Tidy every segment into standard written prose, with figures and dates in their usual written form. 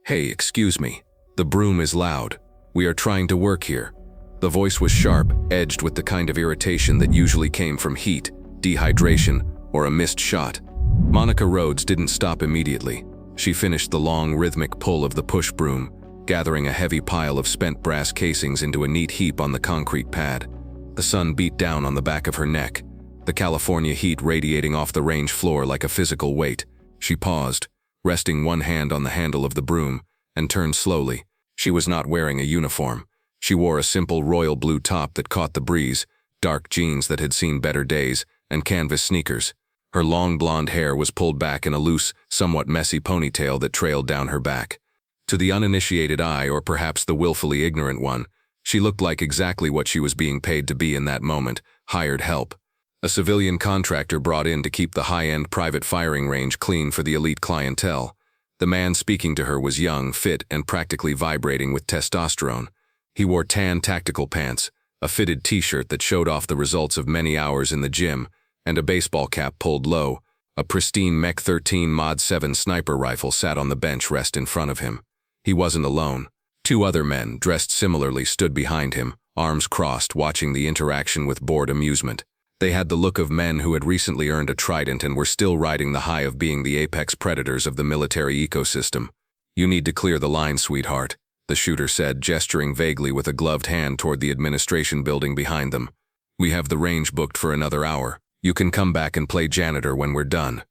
"Hey, excuse me. The broom is loud. We are trying to work here." The voice was sharp, edged with the kind of irritation that usually came from heat, dehydration, or a missed shot. Monica Rhodes didn't stop immediately. She finished the long, rhythmic pull of the push broom, gathering a heavy pile of spent brass casings into a neat heap on the concrete pad. The sun beat down on the back of her neck, the California heat radiating off the range floor like a physical weight. She paused, resting one hand on the handle of the broom, and turned slowly. She was not wearing a uniform. She wore a simple royal blue top that caught the breeze, dark jeans that had seen better days, and canvas sneakers. Her long blonde hair was pulled back in a loose, somewhat messy ponytail that trailed down her back. To the uninitiated eye, or perhaps the willfully ignorant one, she looked like exactly what she was being paid to be in that moment: hired help. A civilian contractor brought in to keep the high-end private firing range clean for the elite clientele. The man speaking to her was young, fit, and practically vibrating with testosterone. He wore tan tactical pants, a fitted t-shirt that showed off the results of many hours in the gym, and a baseball cap pulled low. A pristine Mech 13 Mod 7 sniper rifle sat on the bench rest in front of him. He wasn't alone. Two other men, dressed similarly, stood behind him, arms crossed, watching the interaction with bored amusement. They had the look of men who had recently earned a trident and were still riding the high of being the apex predators of the military ecosystem. "You need to clear the line, sweetheart," the shooter said, gesturing vaguely with a gloved hand toward the administration building behind them. "We have the range booked for another hour. You can come back and play janitor when we're done."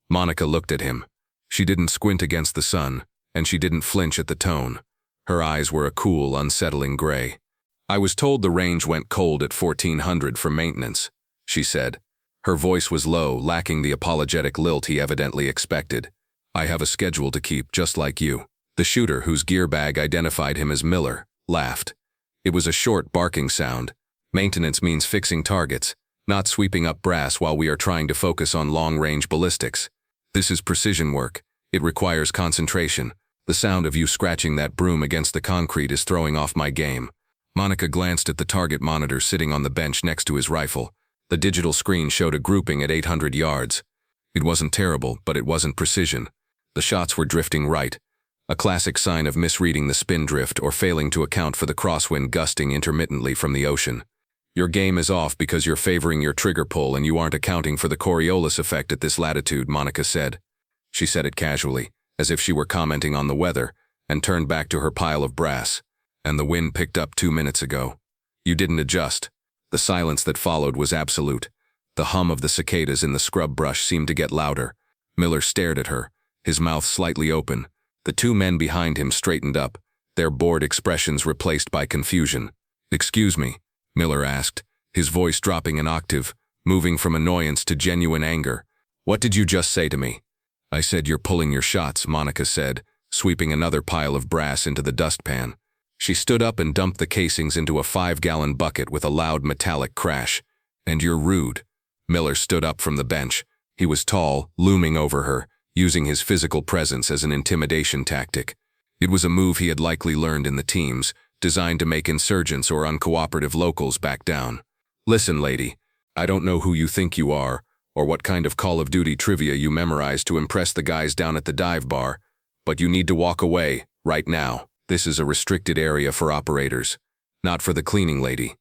Monica looked at him. She didn't squint against the sun, and she didn't flinch at the tone. Her eyes were a cool, unsettling gray. "I was told the range went cold at 1400 for maintenance," she said. Her voice was low, lacking the apologetic lilt he evidently expected. "I have a schedule to keep, just like you." The shooter, whose gear bag identified him as Miller, laughed. It was a short, barking sound. "Maintenance means fixing targets, not sweeping up brass while we are trying to focus on long-range ballistics. This is precision work. It requires concentration. The sound of you scratching that broom against the concrete is throwing off my game." Monica glanced at the target monitor sitting on the bench next to his rifle. The digital screen showed a grouping at 800 yards. It wasn't terrible, but it wasn't precision. The shots were drifting right, a classic sign of misreading the spin drift or failing to account for the crosswind gusting intermittently from the ocean. "Your game is off because you're favoring your trigger pull and you aren't accounting for the Coriolis effect at this latitude," Monica said. She said it casually, as if she were commenting on the weather, and turned back to her pile of brass. "And the wind picked up 2 minutes ago. You didn't adjust." The silence that followed was absolute. The hum of the cicadas in the scrub brush seemed to get louder. Miller stared at her, his mouth slightly open. The two men behind him straightened up, their bored expressions replaced by confusion. "Excuse me," Miller asked, his voice dropping an octave, moving from annoyance to genuine anger. "What did you just say to me?" "I said you're pulling your shots," Monica said, sweeping another pile of brass into the dustpan. She stood up and dumped the casings into a 5-gallon bucket with a loud metallic crash. "And you're rude." Miller stood up from the bench. He was tall, looming over her, using his physical presence as an intimidation tactic. It was a move he had likely learned in the teams, designed to make insurgents or uncooperative locals back down. "Listen, lady, I don't know who you think you are, or what kind of Call of Duty trivia you memorized to impress the guys down at the dive bar, but you need to walk away, right now. This is a restricted area for operators, not for the cleaning lady."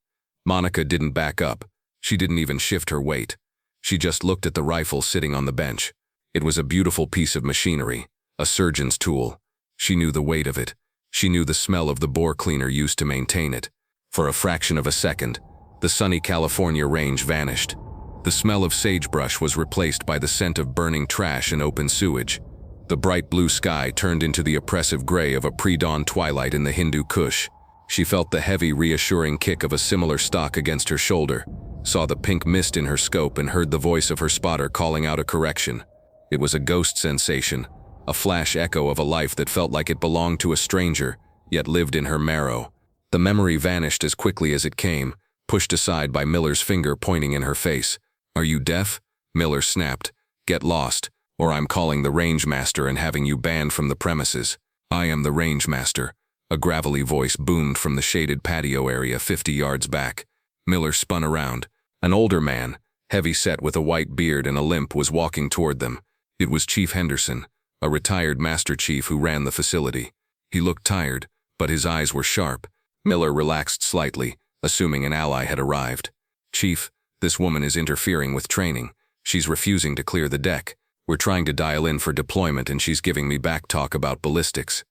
Monica didn't back up. She didn't even shift her weight. She just looked at the rifle sitting on the bench. It was a beautiful piece of machinery, a surgeon's tool. She knew the weight of it. She knew the smell of the bore cleaner used to maintain it. For a fraction of a second, the sunny California range vanished. The smell of sagebrush was replaced by the scent of burning trash and open sewage. The bright blue sky turned into the oppressive gray of a pre-dawn twilight in the Hindu Kush. She felt the heavy, reassuring kick of a similar stock against her shoulder, saw the pink mist in her scope, and heard the voice of her spotter calling out a correction. It was a ghost sensation, a flash echo of a life that felt like it belonged to a stranger, yet lived in her marrow. The memory vanished as quickly as it came, pushed aside by Miller's finger pointing in her face. "Are you deaf?" Miller snapped. "Get lost, or I'm calling the range master and having you banned from the premises." "I am the range master," a gravelly voice boomed from the shaded patio area 50 yards back. Miller spun around. An older man, heavy-set with a white beard and a limp, was walking toward them. It was Chief Henderson, a retired master chief who ran the facility. He looked tired, but his eyes were sharp. Miller relaxed slightly, assuming an ally had arrived. "Chief, this woman is interfering with training. She's refusing to clear the deck. We're trying to dial in for deployment and she's giving me back talk about ballistics."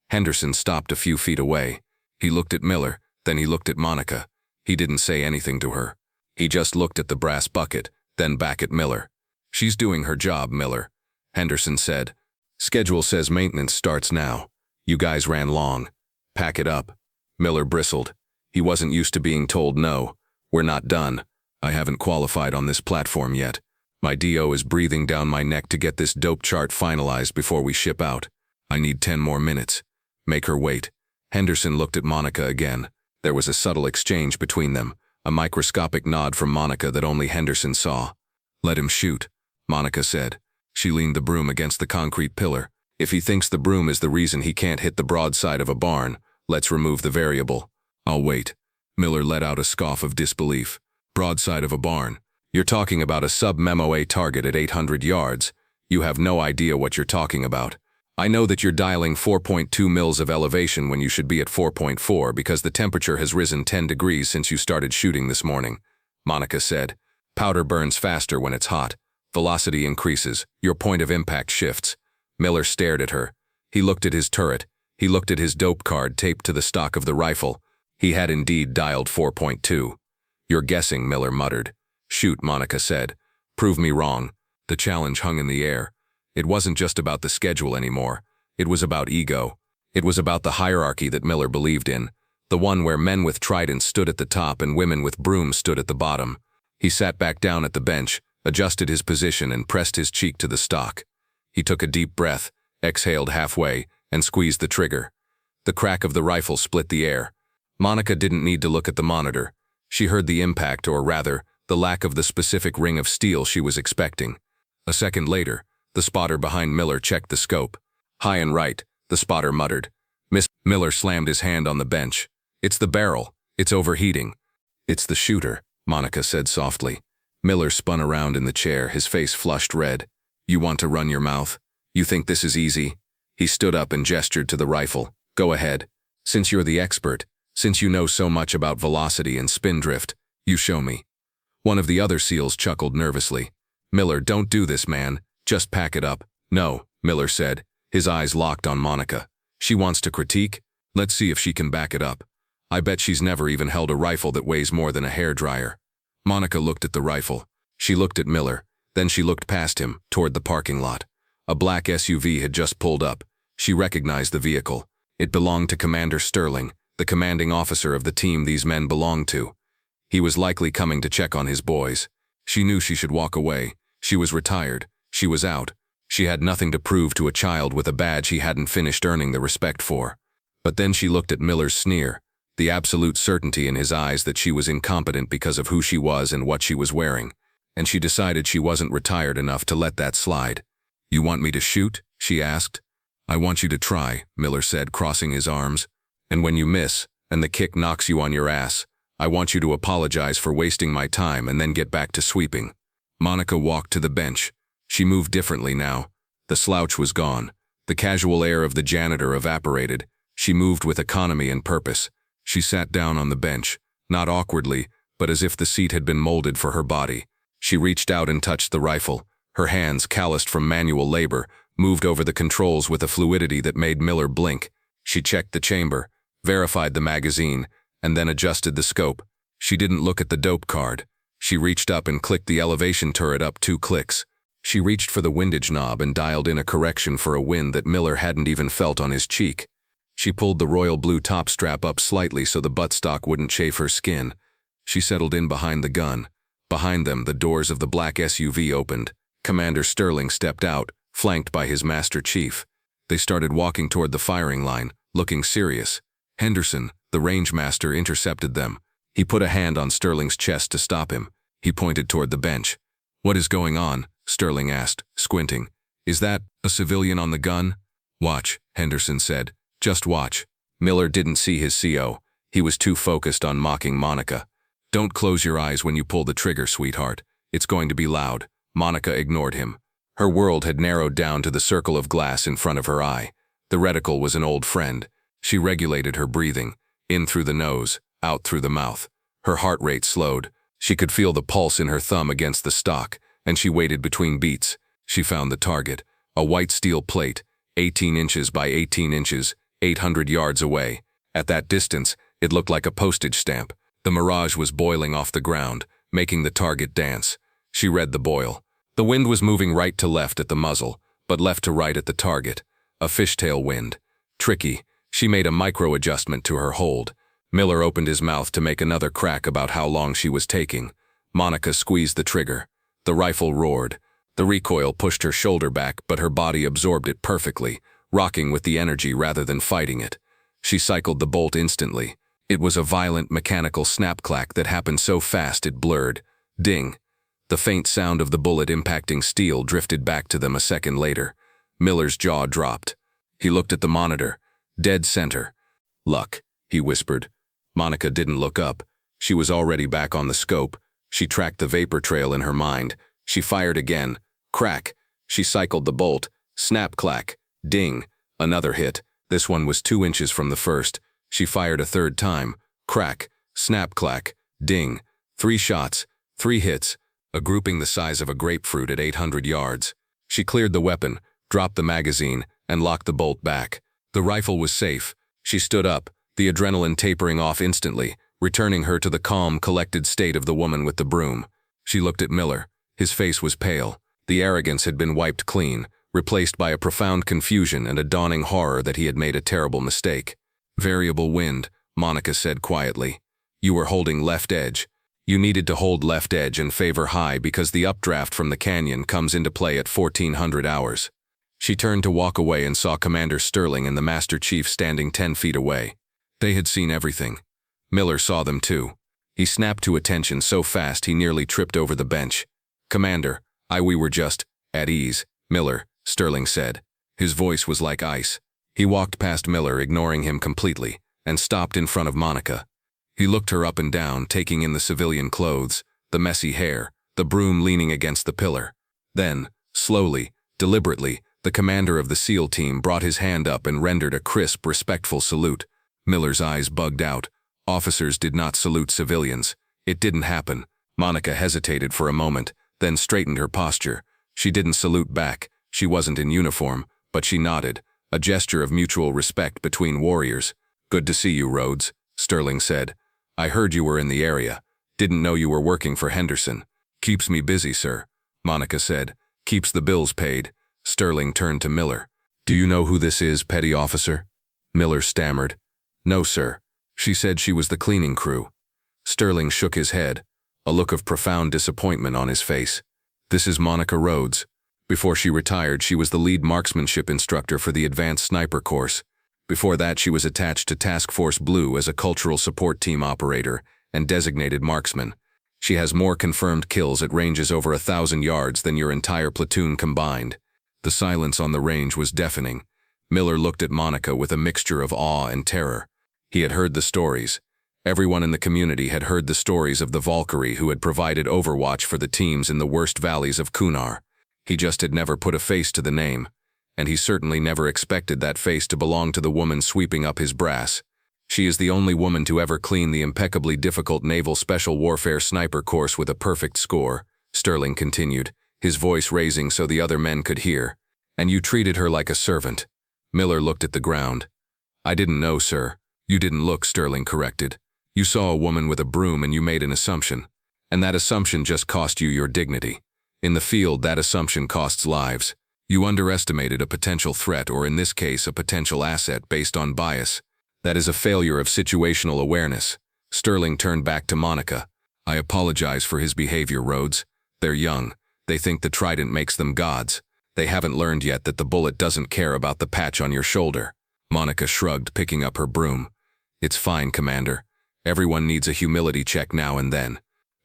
Henderson stopped a few feet away. He looked at Miller, then he looked at Monica. He didn't say anything to her. He just looked at the brass bucket, then back at Miller. "She's doing her job, Miller," Henderson said. "Schedule says maintenance starts now. You guys ran long. Pack it up." Miller bristled. He wasn't used to being told no. "We're not done. I haven't qualified on this platform yet. My DO is breathing down my neck to get this dope chart finalized before we ship out. I need 10 more minutes. Make her wait." Henderson looked at Monica again. There was a subtle exchange between them, a microscopic nod from Monica that only Henderson saw. "Let him shoot," Monica said. She leaned the broom against the concrete pillar. "If he thinks the broom is the reason he can't hit the broadside of a barn, let's remove the variable. I'll wait." Miller let out a scoff of disbelief. "Broadside of a barn? You're talking about a sub-MOA target at 800 yards. You have no idea what you're talking about. I know that you're dialing 4.2 mils of elevation when you should be at 4.4 because the temperature has risen 10 degrees since you started shooting this morning," Monica said. "Powder burns faster when it's hot. Velocity increases. Your point of impact shifts." Miller stared at her. He looked at his turret. He looked at his dope card taped to the stock of the rifle. He had indeed dialed 4.2. "You're guessing," Miller muttered. "Shoot," Monica said. "Prove me wrong." The challenge hung in the air. It wasn't just about the schedule anymore. It was about ego. It was about the hierarchy that Miller believed in, the one where men with tridents stood at the top and women with brooms stood at the bottom. He sat back down at the bench, adjusted his position and pressed his cheek to the stock. He took a deep breath, exhaled halfway, and squeezed the trigger. The crack of the rifle split the air. Monica didn't need to look at the monitor. She heard the impact, or rather, the lack of the specific ring of steel she was expecting. A second later, the spotter behind Miller checked the scope. "High and right," the spotter muttered. Miller slammed his hand on the bench. "It's the barrel. It's overheating." "It's the shooter," Monica said softly. Miller spun around in the chair, his face flushed red. "You want to run your mouth? You think this is easy?" He stood up and gestured to the rifle. "Go ahead. Since you're the expert, since you know so much about velocity and spin drift, you show me." One of the other SEALs chuckled nervously. "Miller, don't do this, man. Just pack it up." "No," Miller said, his eyes locked on Monica. "She wants to critique? Let's see if she can back it up. I bet she's never even held a rifle that weighs more than a hairdryer." Monica looked at the rifle. She looked at Miller. Then she looked past him, toward the parking lot. A black SUV had just pulled up. She recognized the vehicle. It belonged to Commander Sterling, the commanding officer of the team these men belonged to. He was likely coming to check on his boys. She knew she should walk away. She was retired. She was out. She had nothing to prove to a child with a badge he hadn't finished earning the respect for. But then she looked at Miller's sneer, the absolute certainty in his eyes that she was incompetent because of who she was and what she was wearing, and she decided she wasn't retired enough to let that slide. "You want me to shoot?" she asked. "I want you to try," Miller said, crossing his arms. "And when you miss, and the kick knocks you on your ass, I want you to apologize for wasting my time and then get back to sweeping." Monica walked to the bench. She moved differently now. The slouch was gone. The casual air of the janitor evaporated. She moved with economy and purpose. She sat down on the bench, not awkwardly, but as if the seat had been molded for her body. She reached out and touched the rifle. Her hands, calloused from manual labor, moved over the controls with a fluidity that made Miller blink. She checked the chamber, verified the magazine, and then adjusted the scope. She didn't look at the dope card. She reached up and clicked the elevation turret up 2 clicks. She reached for the windage knob and dialed in a correction for a wind that Miller hadn't even felt on his cheek. She pulled the royal blue top strap up slightly so the buttstock wouldn't chafe her skin. She settled in behind the gun. Behind them, the doors of the black SUV opened. Commander Sterling stepped out, flanked by his master chief. They started walking toward the firing line, looking serious. Henderson, the range master, intercepted them. He put a hand on Sterling's chest to stop him. He pointed toward the bench. "What is going on?" Sterling asked, squinting. "Is that a civilian on the gun?" "Watch," Henderson said. "Just watch." Miller didn't see his CO. He was too focused on mocking Monica. "Don't close your eyes when you pull the trigger, sweetheart. It's going to be loud." Monica ignored him. Her world had narrowed down to the circle of glass in front of her eye. The reticle was an old friend. She regulated her breathing, in through the nose, out through the mouth. Her heart rate slowed. She could feel the pulse in her thumb against the stock, and she waited between beats. She found the target, a white steel plate, 18 inches by 18 inches, 800 yards away. At that distance, it looked like a postage stamp. The mirage was boiling off the ground, making the target dance. She read the boil. The wind was moving right to left at the muzzle, but left to right at the target. A fishtail wind. Tricky. She made a micro-adjustment to her hold. Miller opened his mouth to make another crack about how long she was taking. Monica squeezed the trigger. The rifle roared. The recoil pushed her shoulder back, but her body absorbed it perfectly, rocking with the energy rather than fighting it. She cycled the bolt instantly. It was a violent mechanical snap-clack that happened so fast it blurred. Ding. The faint sound of the bullet impacting steel drifted back to them a second later. Miller's jaw dropped. He looked at the monitor. Dead center. Luck, he whispered. Monica didn't look up. She was already back on the scope. She tracked the vapor trail in her mind. She fired again. Crack. She cycled the bolt. Snap-clack. Ding. Another hit. This one was 2 inches from the first. She fired a third time. Crack. Snap-clack. Ding. 3 shots. 3 hits. A grouping the size of a grapefruit at 800 yards. She cleared the weapon, dropped the magazine, and locked the bolt back. The rifle was safe. She stood up, the adrenaline tapering off instantly, returning her to the calm, collected state of the woman with the broom. She looked at Miller. His face was pale. The arrogance had been wiped clean, replaced by a profound confusion and a dawning horror that he had made a terrible mistake. Variable wind, Monica said quietly. You were holding left edge. You needed to hold left edge and favor high because the updraft from the canyon comes into play at 1400 hours. She turned to walk away and saw Commander Sterling and the Master Chief standing 10 feet away. They had seen everything. Miller saw them too. He snapped to attention so fast he nearly tripped over the bench. Commander, we were just at ease, Miller, Sterling said. His voice was like ice. He walked past Miller, ignoring him completely, and stopped in front of Monica. He looked her up and down, taking in the civilian clothes, the messy hair, the broom leaning against the pillar. Then, slowly, deliberately, the commander of the SEAL team brought his hand up and rendered a crisp, respectful salute. Miller's eyes bugged out. Officers did not salute civilians. It didn't happen. Monica hesitated for a moment, then straightened her posture. She didn't salute back. She wasn't in uniform, but she nodded, a gesture of mutual respect between warriors. Good to see you, Rhodes, Sterling said. I heard you were in the area. Didn't know you were working for Henderson. Keeps me busy, sir, Monica said. Keeps the bills paid. Sterling turned to Miller. Do you know who this is, petty officer? Miller stammered. No, sir. She said she was the cleaning crew. Sterling shook his head, a look of profound disappointment on his face. This is Monica Rhodes. Before she retired, she was the lead marksmanship instructor for the advanced sniper course. Before that, she was attached to Task Force Blue as a cultural support team operator and designated marksman. She has more confirmed kills at ranges over 1,000 yards than your entire platoon combined. The silence on the range was deafening. Miller looked at Monica with a mixture of awe and terror. He had heard the stories. Everyone in the community had heard the stories of the Valkyrie who had provided overwatch for the teams in the worst valleys of Kunar. He just had never put a face to the name, and he certainly never expected that face to belong to the woman sweeping up his brass. She is the only woman to ever clean the impeccably difficult Naval Special Warfare Sniper course with a perfect score, Sterling continued, his voice raising so the other men could hear. And you treated her like a servant. Miller looked at the ground. I didn't know, sir. You didn't look, Sterling corrected. You saw a woman with a broom and you made an assumption. And that assumption just cost you your dignity. In the field, that assumption costs lives. You underestimated a potential threat, or in this case, a potential asset based on bias. That is a failure of situational awareness. Sterling turned back to Monica. I apologize for his behavior, Rhodes. They're young. They think the trident makes them gods. They haven't learned yet that the bullet doesn't care about the patch on your shoulder. Monica shrugged, picking up her broom. It's fine, Commander. Everyone needs a humility check now and then.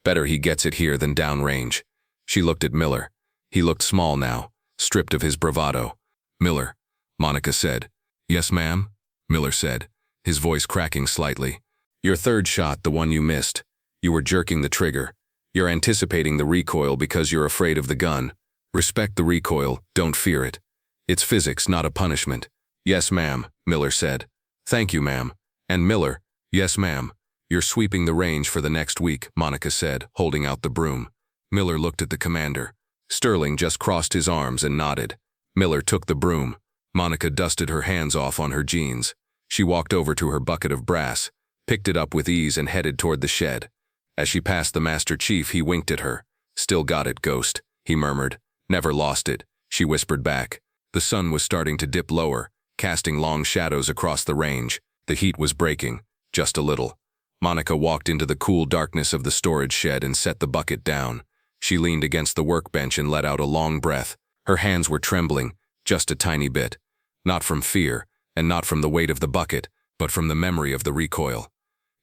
Better he gets it here than downrange. She looked at Miller. He looked small now, stripped of his bravado. Miller, Monica said. Yes, ma'am, Miller said, his voice cracking slightly. Your third shot, the one you missed. You were jerking the trigger. You're anticipating the recoil because you're afraid of the gun. Respect the recoil, don't fear it. It's physics, not a punishment. "Yes, ma'am," Miller said. "Thank you, ma'am." And Miller, "Yes, ma'am. You're sweeping the range for the next week," Monica said, holding out the broom. Miller looked at the commander. Sterling just crossed his arms and nodded. Miller took the broom. Monica dusted her hands off on her jeans. She walked over to her bucket of brass, picked it up with ease and headed toward the shed. As she passed the Master Chief, he winked at her. "Still got it, Ghost," he murmured. "Never lost it," she whispered back. The sun was starting to dip lower, casting long shadows across the range. The heat was breaking, just a little. Monica walked into the cool darkness of the storage shed and set the bucket down. She leaned against the workbench and let out a long breath. Her hands were trembling, just a tiny bit. Not from fear, and not from the weight of the bucket, but from the memory of the recoil.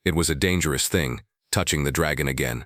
It was a dangerous thing, touching the dragon again.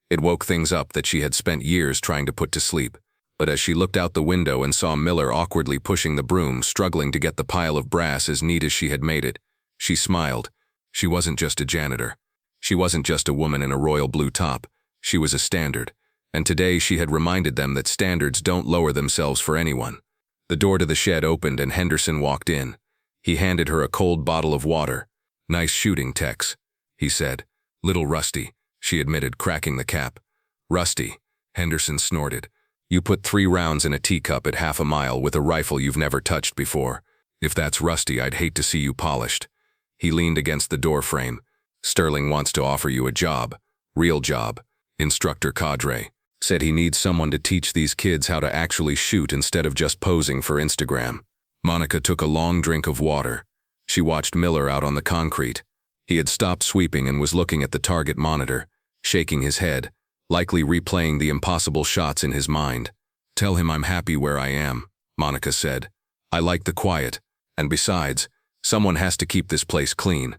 It woke things up that she had spent years trying to put to sleep. But as she looked out the window and saw Miller awkwardly pushing the broom, struggling to get the pile of brass as neat as she had made it, she smiled. She wasn't just a janitor. She wasn't just a woman in a royal blue top. She was a standard. And today she had reminded them that standards don't lower themselves for anyone. The door to the shed opened and Henderson walked in. He handed her a cold bottle of water. "Nice shooting, Tex," he said. "Little rusty," she admitted, cracking the cap. "Rusty," Henderson snorted. "You put 3 rounds in a teacup at half a mile with a rifle you've never touched before. If that's rusty, I'd hate to see you polished." He leaned against the door frame. "Sterling wants to offer you a job. Real job. Instructor cadre. Said he needs someone to teach these kids how to actually shoot instead of just posing for Instagram." Monica took a long drink of water. She watched Miller out on the concrete. He had stopped sweeping and was looking at the target monitor, shaking his head, likely replaying the impossible shots in his mind. "Tell him I'm happy where I am," Monica said. "I like the quiet. And besides, someone has to keep this place clean."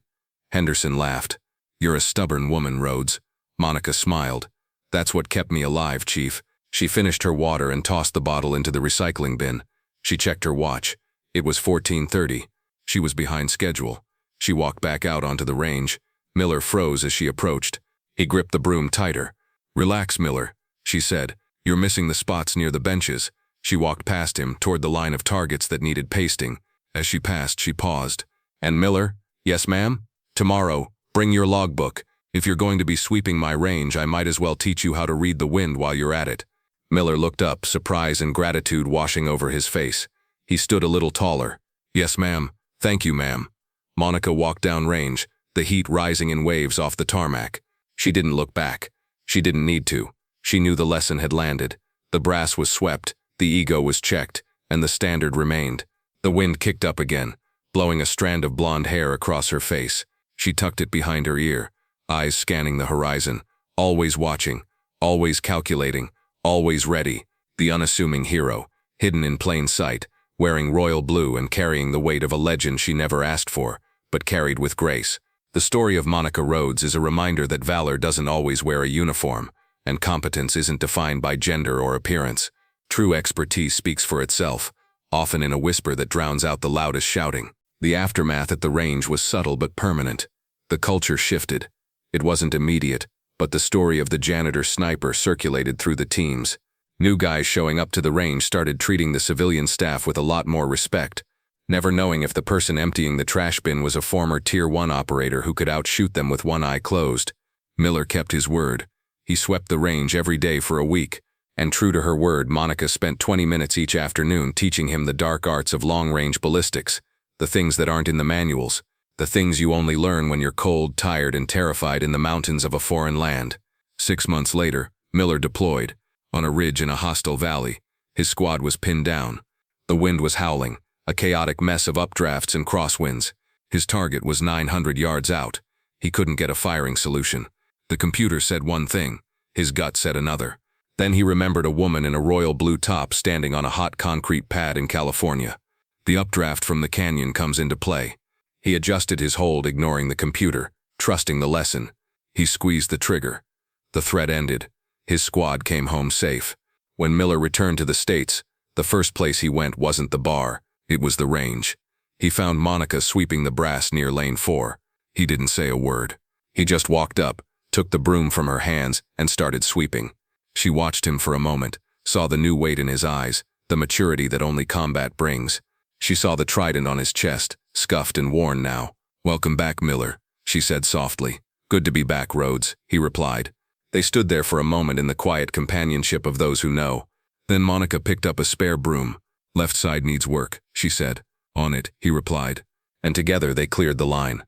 Henderson laughed. "You're a stubborn woman, Rhodes." Monica smiled. "That's what kept me alive, Chief." She finished her water and tossed the bottle into the recycling bin. She checked her watch. It was 14:30. She was behind schedule. She walked back out onto the range. Miller froze as she approached. He gripped the broom tighter. "Relax, Miller," she said. "You're missing the spots near the benches." She walked past him, toward the line of targets that needed pasting. As she passed, she paused. "And Miller?" "Yes, ma'am?" "Tomorrow, bring your logbook. If you're going to be sweeping my range, I might as well teach you how to read the wind while you're at it." Miller looked up, surprise and gratitude washing over his face. He stood a little taller. "Yes, ma'am. Thank you, ma'am." Monica walked down range, the heat rising in waves off the tarmac. She didn't look back. She didn't need to. She knew the lesson had landed. The brass was swept, the ego was checked, and the standard remained. The wind kicked up again, blowing a strand of blonde hair across her face. She tucked it behind her ear, eyes scanning the horizon, always watching, always calculating, always ready. The unassuming hero, hidden in plain sight, wearing royal blue and carrying the weight of a legend she never asked for, but carried with grace. The story of Monica Rhodes is a reminder that valor doesn't always wear a uniform, and competence isn't defined by gender or appearance. True expertise speaks for itself, often in a whisper that drowns out the loudest shouting. The aftermath at the range was subtle but permanent. The culture shifted. It wasn't immediate, but the story of the janitor sniper circulated through the teams. New guys showing up to the range started treating the civilian staff with a lot more respect, never knowing if the person emptying the trash bin was a former Tier 1 operator who could outshoot them with one eye closed. Miller kept his word. He swept the range every day for a week, and true to her word, Monica spent 20 minutes each afternoon teaching him the dark arts of long-range ballistics, the things that aren't in the manuals, the things you only learn when you're cold, tired, and terrified in the mountains of a foreign land. 6 months later, Miller deployed. On a ridge in a hostile valley, his squad was pinned down. The wind was howling, a chaotic mess of updrafts and crosswinds. His target was 900 yards out. He couldn't get a firing solution. The computer said one thing, his gut said another. Then he remembered a woman in a royal blue top standing on a hot concrete pad in California. The updraft from the canyon comes into play. He adjusted his hold, ignoring the computer, trusting the lesson. He squeezed the trigger. The threat ended. His squad came home safe. When Miller returned to the States, the first place he went wasn't the bar, it was the range. He found Monica sweeping the brass near lane 4. He didn't say a word. He just walked up, took the broom from her hands, and started sweeping. She watched him for a moment, saw the new weight in his eyes, the maturity that only combat brings. She saw the trident on his chest, scuffed and worn now. "Welcome back, Miller," she said softly. "Good to be back, Rhodes," he replied. They stood there for a moment in the quiet companionship of those who know. Then Monica picked up a spare broom. "Left side needs work," she said. "On it," he replied. And together they cleared the line.